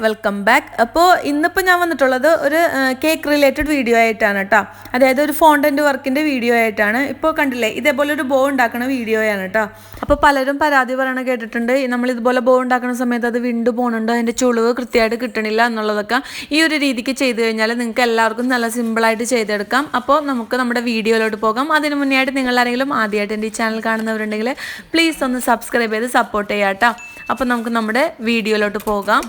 Welcome back. അപ്പോൾ ഇന്നിപ്പോൾ ഞാൻ വന്നിട്ടുള്ളത് ഒരു കേക്ക് റിലേറ്റഡ് വീഡിയോ ആയിട്ടാണ് കേട്ടോ. അതായത് ഒരു ഫോണ്ടന്റ് വർക്കിൻ്റെ വീഡിയോ ആയിട്ടാണ്. ഇപ്പോൾ കണ്ടില്ലേ, ഇതേപോലെ ഒരു ബോ ഉണ്ടാക്കുന്ന വീഡിയോയാണ് കേട്ടോ. അപ്പോൾ പലരും പരാതി പറയണ കേട്ടിട്ടുണ്ട്, നമ്മൾ ഇതുപോലെ ബോ ഉണ്ടാക്കുന്ന സമയത്ത് അത് വിണ്ടു പോകുന്നുണ്ട്, അതിൻ്റെ ചുളിവ് കൃത്യമായിട്ട് കിട്ടണില്ല എന്നുള്ളതൊക്കെ. ഈ ഒരു രീതിക്ക് ചെയ്ത് കഴിഞ്ഞാൽ നിങ്ങൾക്ക് എല്ലാവർക്കും നല്ല സിമ്പിളായിട്ട് ചെയ്തെടുക്കാം. അപ്പോൾ നമുക്ക് നമ്മുടെ വീഡിയോയിലോട്ട് പോകാം. അതിന് മുന്നേ ആയിട്ട് നിങ്ങൾ ആരെങ്കിലും ആദ്യമായിട്ട് എൻ്റെ ഈ ചാനൽ കാണുന്നവരുണ്ടെങ്കിൽ പ്ലീസ് ഒന്ന് സബ്സ്ക്രൈബ് ചെയ്ത് സപ്പോർട്ട് ചെയ്യാം കേട്ടോ. അപ്പോൾ നമുക്ക് നമ്മുടെ വീഡിയോയിലോട്ട് പോകാം.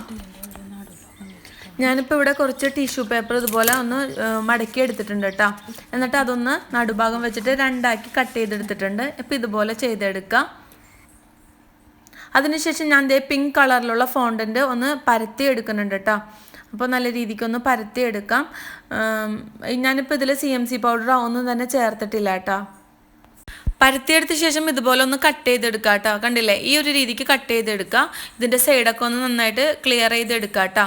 ഞാനിപ്പോൾ ഇവിടെ കുറച്ച് ടിഷ്യൂ പേപ്പർ ഇതുപോലെ ഒന്ന് മടക്കി എടുത്തിട്ടുണ്ട് കേട്ടോ. എന്നിട്ട് അതൊന്ന് നടുഭാഗം വെച്ചിട്ട് രണ്ടാക്കി കട്ട് ചെയ്തെടുത്തിട്ടുണ്ട്. ഇപ്പോൾ ഇതുപോലെ ചെയ്തെടുക്കാം. അതിനുശേഷം ഞാൻ ദേ പിങ്ക് കളറിലുള്ള ഫോണ്ടൻ്റ് ഒന്ന് പരത്തി എടുക്കുന്നുണ്ട് കേട്ടോ. അപ്പോൾ നല്ല രീതിക്കൊന്ന് പരത്തി എടുക്കാം. ഞാനിപ്പോൾ ഇതിൽ CMC പൗഡർ ഒന്നും തന്നെ ചേർത്തിട്ടില്ല കേട്ടോ. പരത്തിയെടുത്ത ശേഷം ഇതുപോലെ ഒന്ന് കട്ട് ചെയ്തെടുക്കുക കേട്ടോ. കണ്ടില്ലേ, ഈ ഒരു രീതിക്ക് കട്ട് ചെയ്തെടുക്കുക. ഇതിൻ്റെ സൈഡൊക്കെ ഒന്ന് നന്നായിട്ട് ക്ലിയർ ചെയ്തെടുക്കുക കേട്ടോ.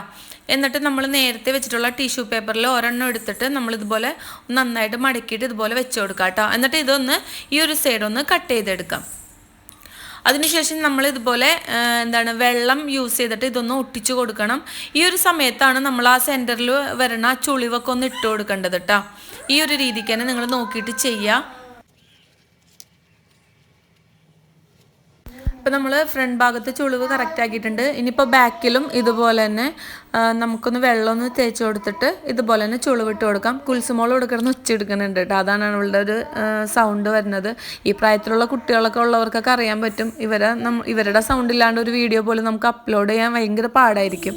എന്നിട്ട് നമ്മൾ നേരത്തെ വെച്ചിട്ടുള്ള ടിഷ്യൂ പേപ്പറിൽ ഒരെണ്ണം എടുത്തിട്ട് നമ്മളിതുപോലെ നന്നായിട്ട് മടക്കിയിട്ട് ഇതുപോലെ വെച്ച് കൊടുക്കുക കേട്ടോ. എന്നിട്ട് ഇതൊന്ന് ഈ ഒരു സൈഡൊന്ന് കട്ട് ചെയ്തെടുക്കാം. അതിനുശേഷം നമ്മൾ ഇതുപോലെ വെള്ളം യൂസ് ചെയ്തിട്ട് ഇതൊന്ന് ഒട്ടിച്ചു കൊടുക്കണം. ഈ ഒരു സമയത്താണ് നമ്മൾ ആ സെൻറ്ററിൽ വരണ ചുളിവൊക്കെ ഒന്ന് ഇട്ട് കൊടുക്കേണ്ടത് കേട്ടോ. ഈ ഒരു രീതിക്ക് തന്നെ നിങ്ങൾ നോക്കിയിട്ട് ചെയ്യുക. ഇപ്പോൾ നമ്മൾ ഫ്രണ്ട് ഭാഗത്ത് ചുളിവ് കറക്റ്റ് ആക്കിയിട്ടുണ്ട്. ഇനിയിപ്പോൾ ബാക്കിലും ഇതുപോലെ തന്നെ നമുക്കൊന്ന് വെള്ളമൊന്ന് തേച്ച് കൊടുത്തിട്ട് ഇതുപോലെ തന്നെ ചുളിവിട്ട് കൊടുക്കാം. കുൽസുമോൾ കൊടുക്കണം ഉച്ചെടുക്കുന്നുണ്ട് കേട്ടോ. അതാണ് അവളുടെ ഒരു സൗണ്ട് വരുന്നത്. ഈ പ്രായത്തിലുള്ള കുട്ടികളൊക്കെ ഉള്ളവർക്കൊക്കെ അറിയാൻ പറ്റും. ഇവരുടെ സൗണ്ട് ഇല്ലാണ്ട് ഒരു വീഡിയോ പോലും നമുക്ക് അപ്ലോഡ് ചെയ്യാൻ ഭയങ്കര പാടായിരിക്കും.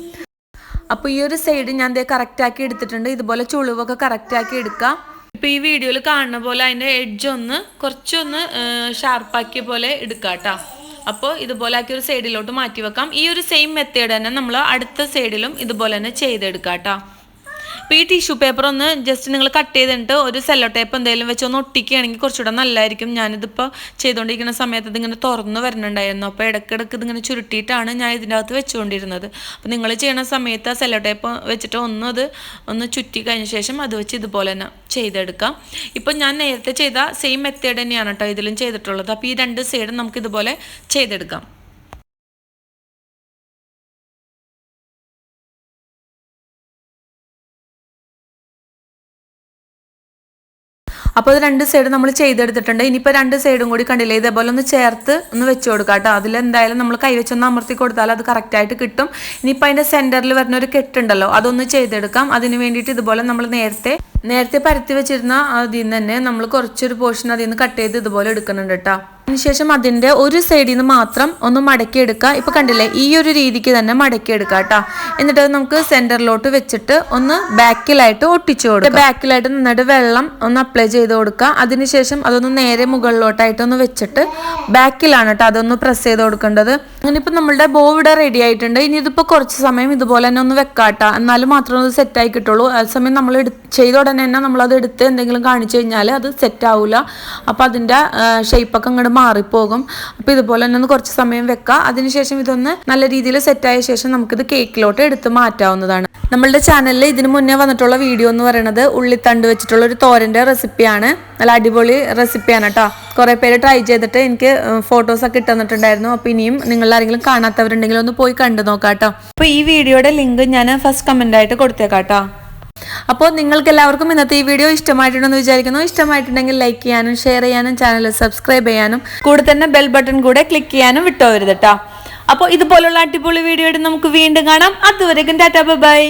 അപ്പോൾ ഈ ഒരു സൈഡ് ഞാൻ ദേ കറക്റ്റാക്കി എടുത്തിട്ടുണ്ട്. ഇതുപോലെ ചുളിവൊക്കെ കറക്റ്റാക്കി എടുക്കാം. ഇപ്പോൾ ഈ വീഡിയോയിൽ കാണുന്ന പോലെ അതിൻ്റെ എഡ്ജ് ഒന്ന് കുറച്ചൊന്ന് ഷാർപ്പാക്കിയ പോലെ എടുക്കാം കേട്ടോ. അപ്പോൾ ഇതുപോലെ ആക്കി ഒരു സൈഡിലോട്ട് മാറ്റി വെക്കാം. ഈ ഒരു സെയിം മെത്തേഡ് തന്നെ നമ്മൾ അടുത്ത സൈഡിലും ഇതുപോലെ തന്നെ ചെയ്തെടുക്കാം കേട്ടോ. അപ്പോൾ ഈ ടിഷ്യൂ പേപ്പർ ഒന്ന് ജസ്റ്റ് നിങ്ങൾ കട്ട് ചെയ്തിട്ട് ഒരു സെല്ലോ ടേപ്പ് എന്തെങ്കിലും വെച്ച് ഒന്ന് ഒട്ടിക്കുകയാണെങ്കിൽ കുറച്ചുകൂടെ നല്ലതായിരിക്കും. ഞാനിതിപ്പോൾ ചെയ്തുകൊണ്ടിരിക്കുന്ന സമയത്ത് ഇതിങ്ങനെ തുറന്ന് വരുന്നുണ്ടായിരുന്നു. അപ്പോൾ ഇടയ്ക്കിടയ്ക്ക് ഇതിങ്ങനെ ചുരുട്ടിയിട്ടാണ് ഞാൻ ഇതിൻ്റെ അകത്ത് വെച്ചുകൊണ്ടിരുന്നത്. അപ്പോൾ നിങ്ങൾ ചെയ്യുന്ന സമയത്ത് ആ സെല്ലോ ടേപ്പ് വെച്ചിട്ട് ഒന്ന് ചുറ്റി കഴിഞ്ഞ ശേഷം അത് വെച്ച് ഇതുപോലെ തന്നെ ചെയ്തെടുക്കാം. ഇപ്പോൾ ഞാൻ നേരത്തെ ചെയ്ത സെയിം മെത്തേഡ് തന്നെയാണ് കേട്ടോ ഇതിലും ചെയ്തിട്ടുള്ളത്. അപ്പോൾ ഈ രണ്ട് സൈഡും നമുക്ക് ഇതുപോലെ ചെയ്തെടുക്കാം. അപ്പോൾ ഇത് രണ്ട് സൈഡ് നമ്മൾ ചെയ്തെടുത്തിട്ടുണ്ട്. ഇനിയിപ്പോൾ രണ്ട് സൈഡും കൂടി കണ്ടില്ലേ, ഇതേപോലെ ഒന്ന് ചേർത്ത് ഒന്ന് വെച്ച് കൊടുക്കാം കേട്ടോ. അതിലെന്തായാലും നമ്മൾ കൈവച്ചൊന്ന് അമർത്തി കൊടുത്താൽ അത് കറക്റ്റായിട്ട് കിട്ടും. ഇനിയിപ്പോൾ അതിൻ്റെ സെൻറ്ററിൽ വരുന്ന ഒരു കെട്ടുണ്ടല്ലോ, അതൊന്ന് ചെയ്തെടുക്കാം. അതിന് വേണ്ടിയിട്ട് ഇതുപോലെ നമ്മൾ നേരത്തെ പരത്തി വെച്ചിരുന്ന അതിൽ നിന്ന് തന്നെ നമ്മൾ കുറച്ചൊരു പോർഷൻ അതിൽ നിന്ന് കട്ട് ചെയ്ത് ഇതുപോലെ എടുക്കുന്നുണ്ട് കേട്ടോ. അതിനുശേഷം അതിൻ്റെ ഒരു സൈഡിൽ നിന്ന് മാത്രം ഒന്ന് മടക്കി എടുക്കുക. ഇപ്പോൾ കണ്ടില്ലേ, ഈ ഒരു രീതിക്ക് തന്നെ മടക്കി എടുക്കുക കേട്ടോ. എന്നിട്ട് അത് നമുക്ക് സെൻറ്ററിലോട്ട് വെച്ചിട്ട് ഒന്ന് ബാക്കിലായിട്ട് ഒട്ടിച്ചു കൊടുക്കുക. ബാക്കിലായിട്ട് നന്നായിട്ട് വെള്ളം ഒന്ന് അപ്ലൈ ചെയ്ത് കൊടുക്കുക. അതിനുശേഷം അതൊന്ന് നേരെ മുകളിലോട്ടായിട്ട് ഒന്ന് വെച്ചിട്ട് ബാക്കിലാണ് കേട്ടോ അതൊന്ന് പ്രസ് ചെയ്ത് കൊടുക്കേണ്ടത്. അങ്ങനെ ഇപ്പോൾ നമ്മളുടെ ബോ ഇവിടെ റെഡി ആയിട്ടുണ്ട്. ഇനി ഇതിപ്പോൾ കുറച്ച് സമയം ഇതുപോലെ തന്നെ ഒന്ന് വെക്കാട്ടോ, എന്നാലും മാത്രമേ അത് സെറ്റായി കിട്ടുള്ളൂ. അതേസമയം നമ്മൾ ചെയ്ത ഉടനെ തന്നെ നമ്മളത് എടുത്ത് എന്തെങ്കിലും കാണിച്ചു കഴിഞ്ഞാൽ അത് സെറ്റ് ആവില്ല. അപ്പോൾ അതിൻ്റെ ഷേപ്പൊക്കെ അങ്ങോട്ട് മാറിപ്പോകും. അപ്പോൾ ഇതുപോലെ തന്നെ ഒന്ന് കുറച്ച് സമയം വെക്കുക. അതിനുശേഷം ഇതൊന്ന് നല്ല രീതിയിൽ സെറ്റായ ശേഷം നമുക്കിത് കേക്കിലോട്ട് എടുത്ത് മാറ്റാവുന്നതാണ്. നമ്മളുടെ ചാനലിൽ ഇതിന് മുന്നേ വന്നിട്ടുള്ള വീഡിയോ എന്ന് പറയുന്നത് ഉള്ളിത്തണ്ട് വെച്ചിട്ടുള്ള ഒരു തോരൻ്റെ റെസിപ്പിയാണ്. നല്ല അടിപൊളി റെസിപ്പിയാണ് കേട്ടോ. കുറേ പേര് ട്രൈ ചെയ്തിട്ട് എനിക്ക് ഫോട്ടോസൊക്കെ ഇട്ട് തന്നിട്ടുണ്ടായിരുന്നു. അപ്പോൾ ഇനിയും നിങ്ങൾ ആരെങ്കിലും കാണാത്തവരുണ്ടെങ്കിൽ ഒന്ന് പോയി കണ്ടു നോക്കാം കേട്ടോ. അപ്പോൾ ഈ വീഡിയോയുടെ ലിങ്ക് ഞാൻ ഫസ്റ്റ് കമൻ്റായിട്ട് കൊടുത്തേക്കാം കേട്ടോ. അപ്പോൾ നിങ്ങൾക്ക് എല്ലാവർക്കും ഇന്നത്തെ ഈ വീഡിയോ ഇഷ്ടമായിട്ടുണ്ടെന്ന് വിചാരിക്കുന്നു. ഇഷ്ടമായിട്ടുണ്ടെങ്കിൽ ലൈക്ക് ചെയ്യാനും ഷെയർ ചെയ്യാനും ചാനൽ സബ്സ്ക്രൈബ് ചെയ്യാനും കൂടെ തന്നെ ബെൽ ബട്ടൺ കൂടെ ക്ലിക്ക് ചെയ്യാനും വിട്ടുപോകരുത് കേട്ടോ. അപ്പോൾ ഇതുപോലുള്ള അടിപൊളി വീഡിയോ ആയിട്ട് നമുക്ക് വീണ്ടും കാണാം. അതുവരെയും ടാറ്റാ ബൈ.